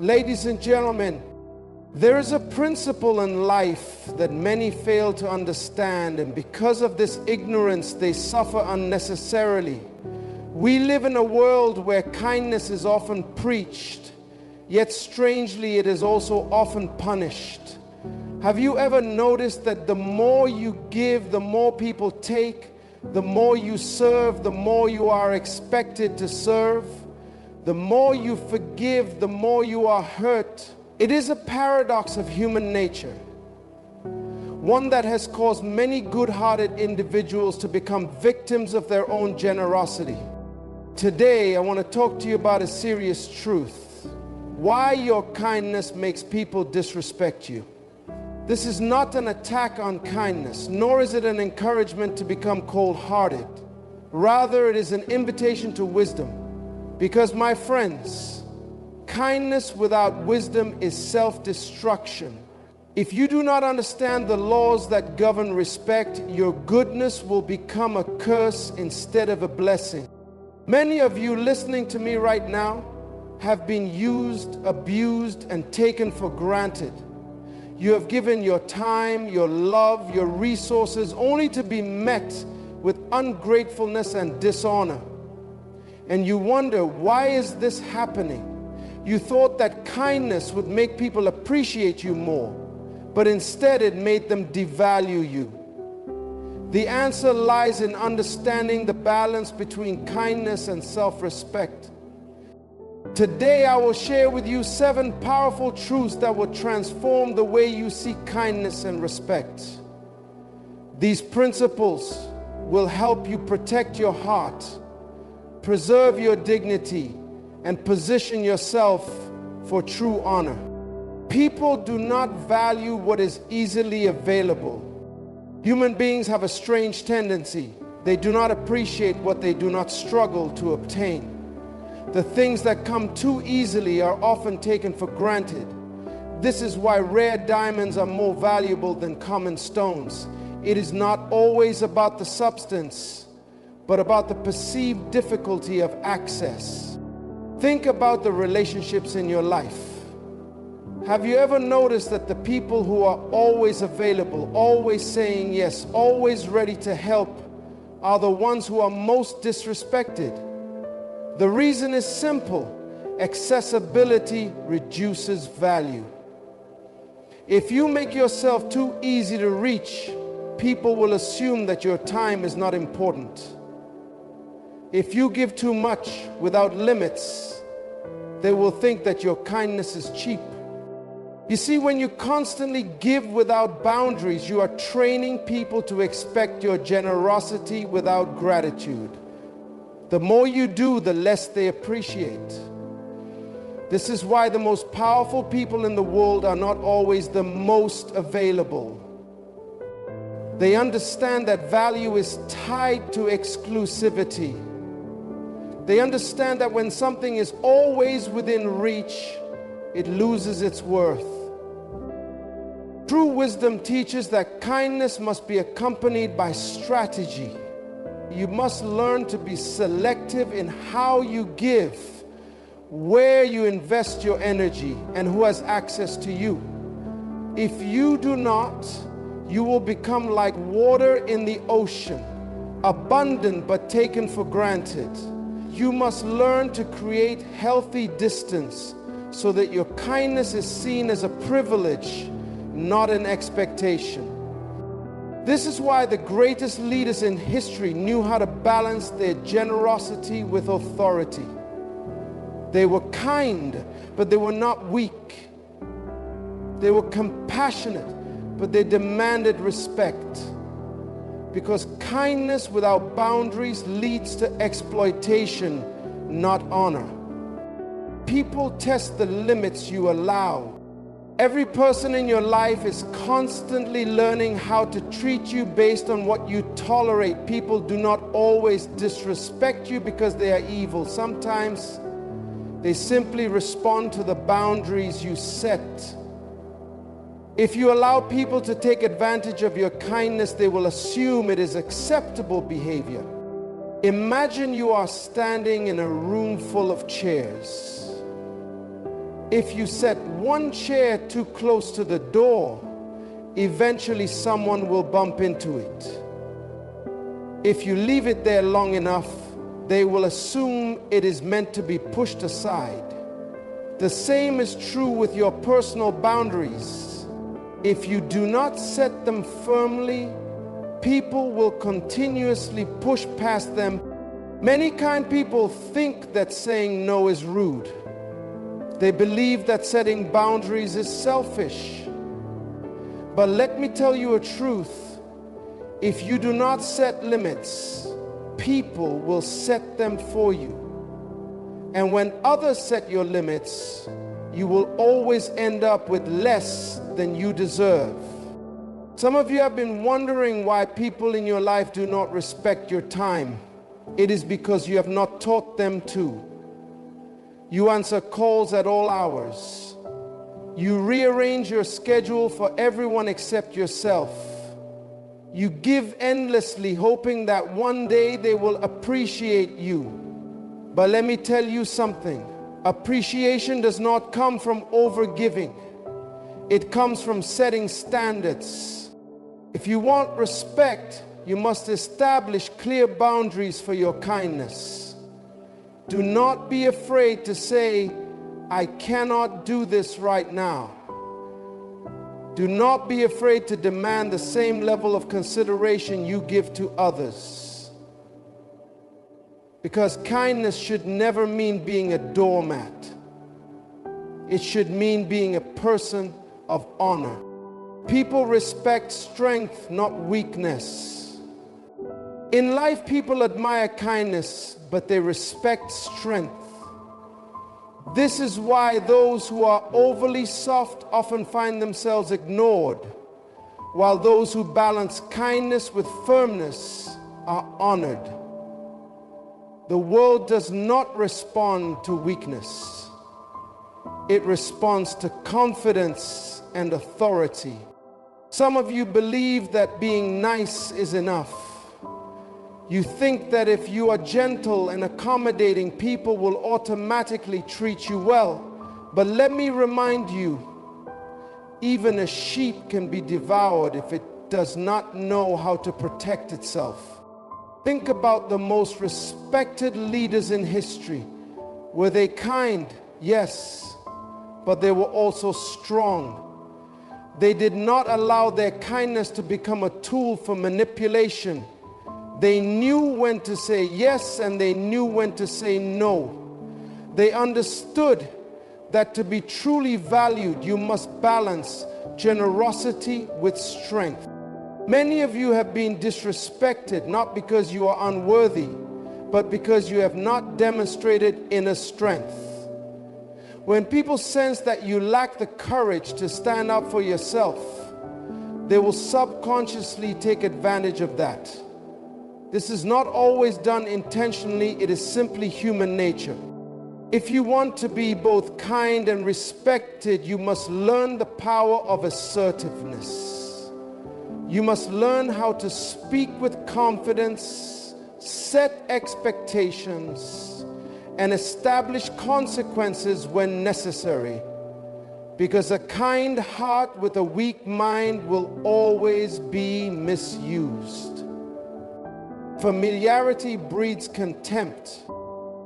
Ladies and gentlemen, there is a principle in life that many fail to understand, and because of this ignorance, they suffer unnecessarily. We live in a world where kindness is often preached, yet strangely it is also often punished. Have you ever noticed that the more you give, the more people take, the more you serve, the more you are expected to serve? The more you forgive, the more you are hurt. It is a paradox of human nature, one that has caused many good-hearted individuals to become victims of their own generosity. Today, I want to talk to you about a serious truth: why your kindness makes people disrespect you. This is not an attack on kindness, nor is it an encouragement to become cold-hearted. Rather, it is an invitation to wisdom. Because, my friends, kindness without wisdom is self-destruction. If you do not understand the laws that govern respect, your goodness will become a curse instead of a blessing. Many of you listening to me right now have been used, abused, and taken for granted. You have given your time, your love, your resources, only to be met with ungratefulness and dishonor. And you wonder, why is this happening? You thought that kindness would make people appreciate you more, but instead it made them devalue you. The answer lies in understanding the balance between kindness and self-respect. Today I will share with you 7 powerful truths that will transform the way you see kindness and respect. These principles will help you protect your heart, preserve your dignity, and position yourself for true honor. People do not value what is easily available. Human beings have a strange tendency. They do not appreciate what they do not struggle to obtain. The things that come too easily are often taken for granted. This is why rare diamonds are more valuable than common stones. It is not always about the substance, but about the perceived difficulty of access. Think about the relationships in your life. Have you ever noticed that the people who are always available, always saying yes, always ready to help, are the ones who are most disrespected? The reason is simple: accessibility reduces value. If you make yourself too easy to reach, people will assume that your time is not important. If you give too much without limits, they will think that your kindness is cheap. You see, when you constantly give without boundaries, you are training people to expect your generosity without gratitude. The more you do, the less they appreciate. This is why the most powerful people in the world are not always the most available. They understand that value is tied to exclusivity. They understand that when something is always within reach, it loses its worth. True wisdom teaches that kindness must be accompanied by strategy. You must learn to be selective in how you give, where you invest your energy, and who has access to you. If you do not, you will become like water in the ocean, abundant but taken for granted. You must learn to create healthy distance so that your kindness is seen as a privilege, not an expectation. This is why the greatest leaders in history knew how to balance their generosity with authority. They were kind, but they were not weak. They were compassionate, but they demanded respect. Because kindness without boundaries leads to exploitation, not honor. People test the limits you allow. Every person in your life is constantly learning how to treat you based on what you tolerate. People do not always disrespect you because they are evil. Sometimes they simply respond to the boundaries you set. If you allow people to take advantage of your kindness, they will assume it is acceptable behavior. Imagine you are standing in a room full of chairs. If you set one chair too close to the door, eventually someone will bump into it. If you leave it there long enough, they will assume it is meant to be pushed aside. The same is true with your personal boundaries. If you do not set them firmly, people will continuously push past them. Many kind people think that saying no is rude. They believe that setting boundaries is selfish. But let me tell you a truth. If you do not set limits, people will set them for you. And when others set your limits, you will always end up with less than you deserve. Some of you have been wondering why people in your life do not respect your time. It is because you have not taught them to. You answer calls at all hours. You rearrange your schedule for everyone except yourself. You give endlessly, hoping that one day they will appreciate you. But let me tell you something. Appreciation does not come from overgiving. It comes from setting standards. If you want respect, you must establish clear boundaries for your kindness. Do not be afraid to say, I cannot do this right now. Do not be afraid to demand the same level of consideration you give to others. Because kindness should never mean being a doormat. It should mean being a person of honor. People respect strength, not weakness. In life, people admire kindness, but they respect strength. This is why those who are overly soft often find themselves ignored, while those who balance kindness with firmness are honored. The world does not respond to weakness. It responds to confidence and authority. Some of you believe that being nice is enough. You think that if you are gentle and accommodating, people will automatically treat you well. But let me remind you, even a sheep can be devoured if it does not know how to protect itself. Think about the most respected leaders in history. Were they kind? Yes, but they were also strong. They did not allow their kindness to become a tool for manipulation. They knew when to say yes and they knew when to say no. They understood that to be truly valued, you must balance generosity with strength. Many of you have been disrespected, not because you are unworthy, but because you have not demonstrated inner strength. When people sense that you lack the courage to stand up for yourself, they will subconsciously take advantage of that. This is not always done intentionally, it is simply human nature. If you want to be both kind and respected, you must learn the power of assertiveness. You must learn how to speak with confidence, set expectations, and establish consequences when necessary. Because a kind heart with a weak mind will always be misused. Familiarity breeds contempt.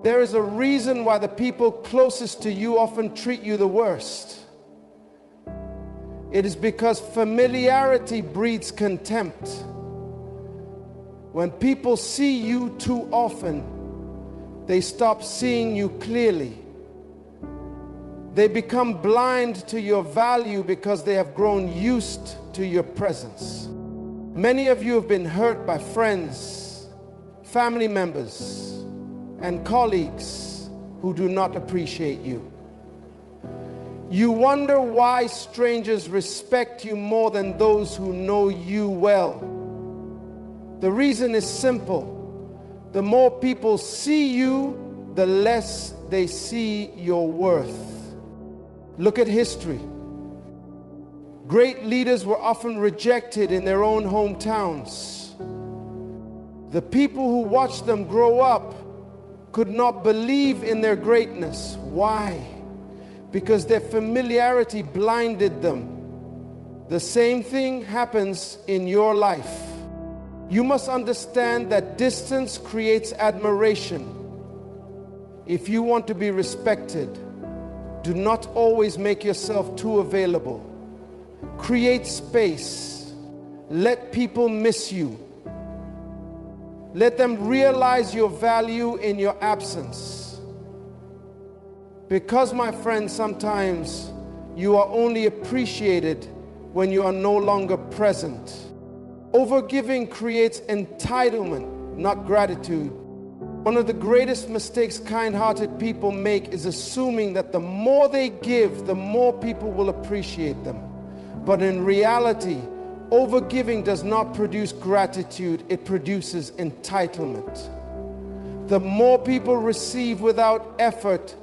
There is a reason why the people closest to you often treat you the worst. It is because familiarity breeds contempt. When people see you too often, they stop seeing you clearly. They become blind to your value because they have grown used to your presence. Many of you have been hurt by friends, family members, and colleagues who do not appreciate you. You wonder why strangers respect you more than those who know you well. The reason is simple. The more people see you, the less they see your worth. Look at history. Great leaders were often rejected in their own hometowns. The people who watched them grow up could not believe in their greatness. Why? because their familiarity blinded them. The same thing happens in your life. You must understand that distance creates admiration. If you want to be respected, do not always make yourself too available. Create space. Let people miss you. Let them realize your value in your absence. Because, my friends, sometimes you are only appreciated when you are no longer present. Overgiving creates entitlement, not gratitude. One of the greatest mistakes kind-hearted people make is assuming that the more they give, the more people will appreciate them. But in reality, overgiving does not produce gratitude, it produces entitlement. The more people receive without effort,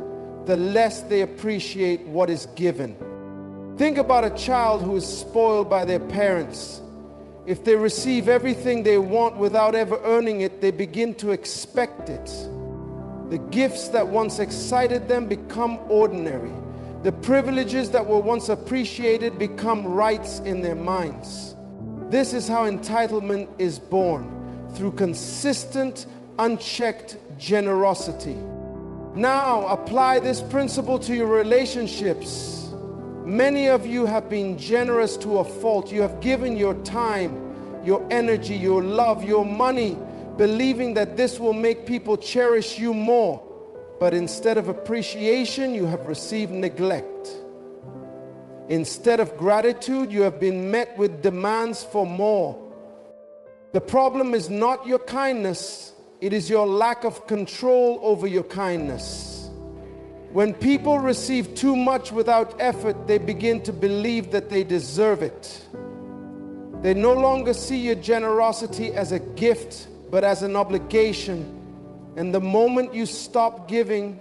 the less they appreciate what is given. Think about a child who is spoiled by their parents. If they receive everything they want without ever earning it, they begin to expect it. The gifts that once excited them become ordinary. The privileges that were once appreciated become rights in their minds. This is how entitlement is born, through consistent, unchecked generosity. Now, apply this principle to your relationships. Many of you have been generous to a fault. You have given your time, your energy, your love, your money, believing that this will make people cherish you more. But instead of appreciation, you have received neglect. Instead of gratitude, you have been met with demands for more. The problem is not your kindness, it is your lack of control over your kindness. When people receive too much without effort, they begin to believe that they deserve it. They no longer see your generosity as a gift, but as an obligation. And the moment you stop giving,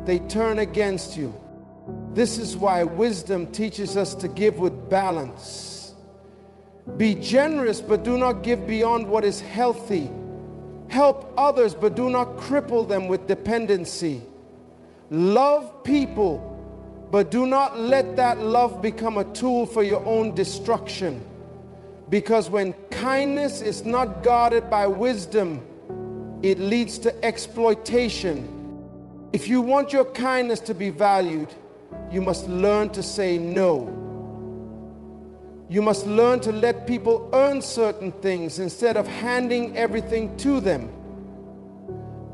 they turn against you. This is why wisdom teaches us to give with balance. Be generous, but do not give beyond what is healthy. Help others, but do not cripple them with dependency. Love people, but do not let that love become a tool for your own destruction. Because when kindness is not guarded by wisdom, it leads to exploitation. If you want your kindness to be valued, you must learn to say no. You must learn to let people earn certain things instead of handing everything to them.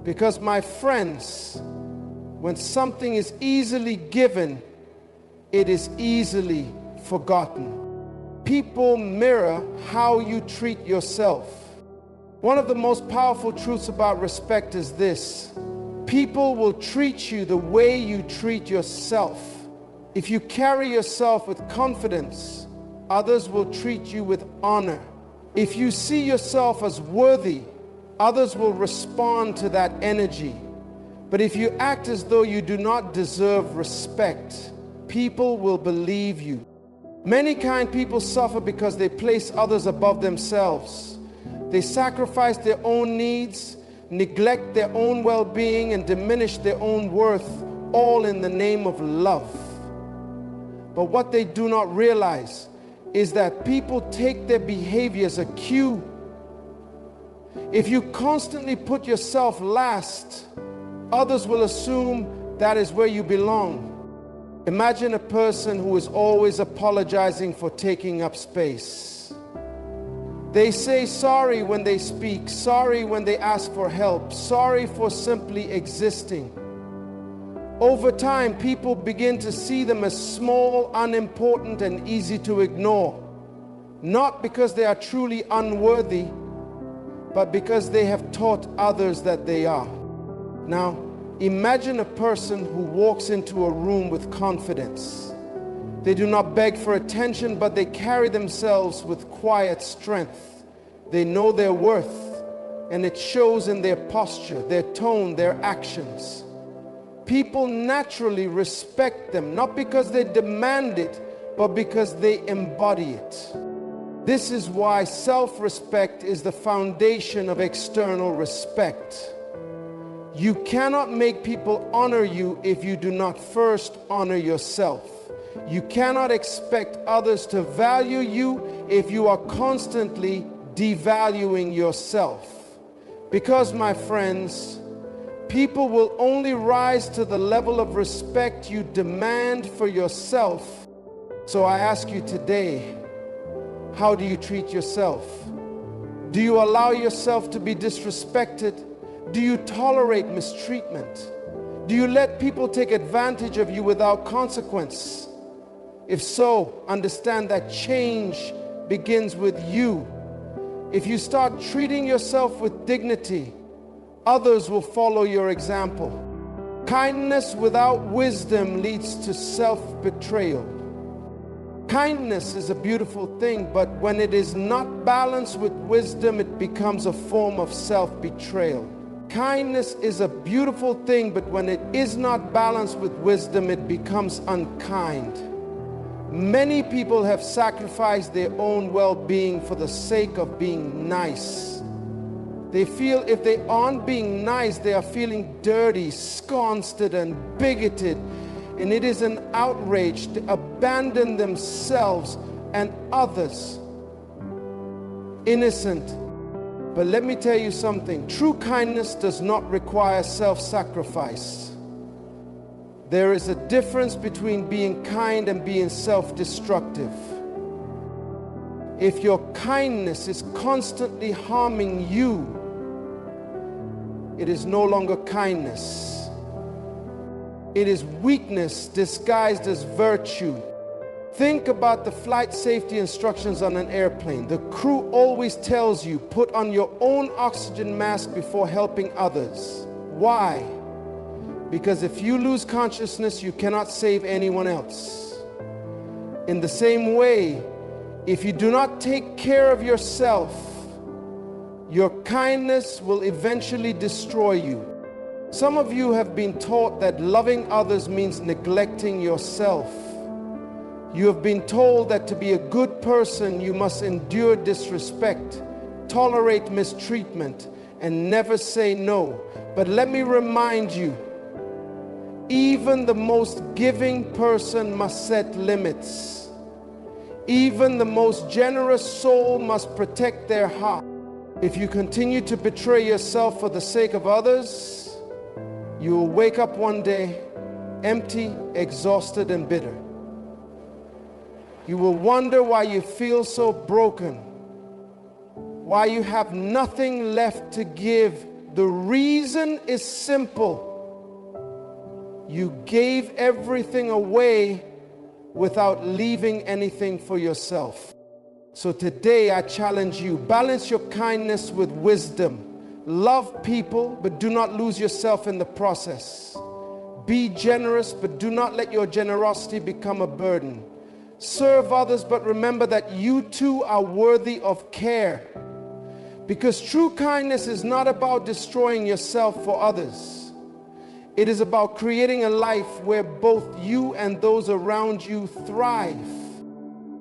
Because, my friends, when something is easily given, it is easily forgotten. People mirror how you treat yourself. One of the most powerful truths about respect is this: people will treat you the way you treat yourself. If you carry yourself with confidence, others will treat you with honor. If you see yourself as worthy, others will respond to that energy. But if you act as though you do not deserve respect, people will believe you. Many kind people suffer because they place others above themselves. They sacrifice their own needs, neglect their own well-being, and diminish their own worth, all in the name of love. But what they do not realize is that people take their behavior as a cue. If you constantly put yourself last, others will assume that is where you belong. Imagine a person who is always apologizing for taking up space. They say sorry when they speak, sorry when they ask for help, sorry for simply existing. Over time, people begin to see them as small, unimportant, and easy to ignore. Not because they are truly unworthy, but because they have taught others that they are. Now, imagine a person who walks into a room with confidence. They do not beg for attention, but they carry themselves with quiet strength. They know their worth, and it shows in their posture, their tone, their actions. People naturally respect them, not because they demand it, but because they embody it. This is why self-respect is the foundation of external respect. You cannot make people honor you if you do not first honor yourself. You cannot expect others to value you if you are constantly devaluing yourself. Because, my friends, people will only rise to the level of respect you demand for yourself. So I ask you today, how do you treat yourself? Do you allow yourself to be disrespected? Do you tolerate mistreatment? Do you let people take advantage of you without consequence? If so, understand that change begins with you. If you start treating yourself with dignity, others will follow your example. Kindness without wisdom leads to self-betrayal. Kindness is a beautiful thing, but when it is not balanced with wisdom, it becomes a form of self-betrayal. Kindness is a beautiful thing, but when it is not balanced with wisdom, it becomes unkind. Many people have sacrificed their own well-being for the sake of being nice. They feel if they aren't being nice, they are feeling dirty, scorned, and bigoted. And it is an outrage to abandon themselves and others. Innocent. But let me tell you something. True kindness does not require self-sacrifice. There is a difference between being kind and being self-destructive. If your kindness is constantly harming you, it is no longer kindness. It is weakness disguised as virtue. Think about the flight safety instructions on an airplane. The crew always tells you, put on your own oxygen mask before helping others. Why? Because if you lose consciousness, you cannot save anyone else. In the same way, if you do not take care of yourself, your kindness will eventually destroy you. Some of you have been taught that loving others means neglecting yourself. You have been told that to be a good person, you must endure disrespect, tolerate mistreatment, and never say no. But let me remind you, even the most giving person must set limits. Even the most generous soul must protect their heart. If you continue to betray yourself for the sake of others, you will wake up one day empty, exhausted, and bitter. You will wonder why you feel so broken, why you have nothing left to give. The reason is simple. You gave everything away without leaving anything for yourself. So today I challenge you, balance your kindness with wisdom. Love people, but do not lose yourself in the process. Be generous, but do not let your generosity become a burden. Serve others, but remember that you too are worthy of care. Because true kindness is not about destroying yourself for others. It is about creating a life where both you and those around you thrive.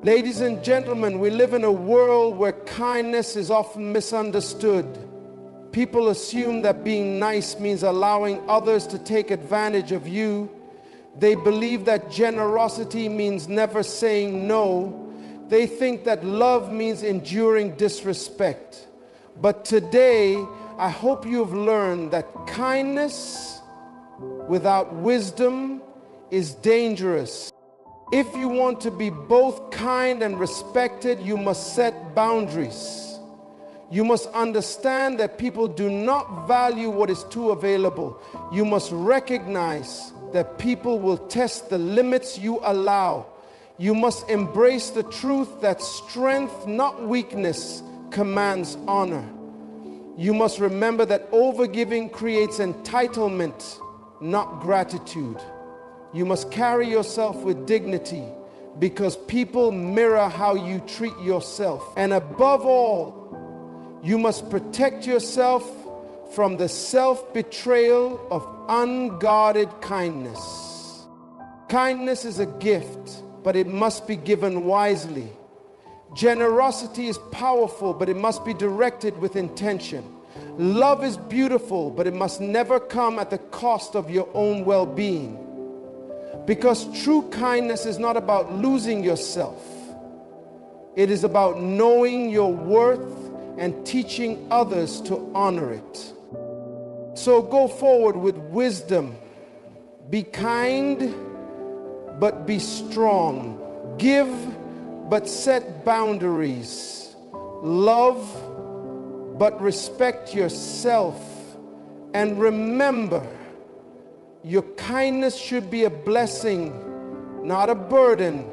Ladies and gentlemen, we live in a world where kindness is often misunderstood. People assume that being nice means allowing others to take advantage of you. They believe that generosity means never saying no. They think that love means enduring disrespect. But today, I hope you've learned that kindness without wisdom is dangerous. If you want to be both kind and respected, you must set boundaries. You must understand that people do not value what is too available. You must recognize that people will test the limits you allow. You must embrace the truth that strength, not weakness, commands honor. You must remember that overgiving creates entitlement, not gratitude. You must carry yourself with dignity because people mirror how you treat yourself. And above all, you must protect yourself from the self-betrayal of unguarded kindness. Kindness is a gift, but it must be given wisely. Generosity is powerful, but it must be directed with intention. Love is beautiful, but it must never come at the cost of your own well-being. Because true kindness is not about losing yourself. It is about knowing your worth and teaching others to honor it. So go forward with wisdom. Be kind, but be strong. Give, but set boundaries. Love, but respect yourself. And remember, your kindness should be a blessing, not a burden.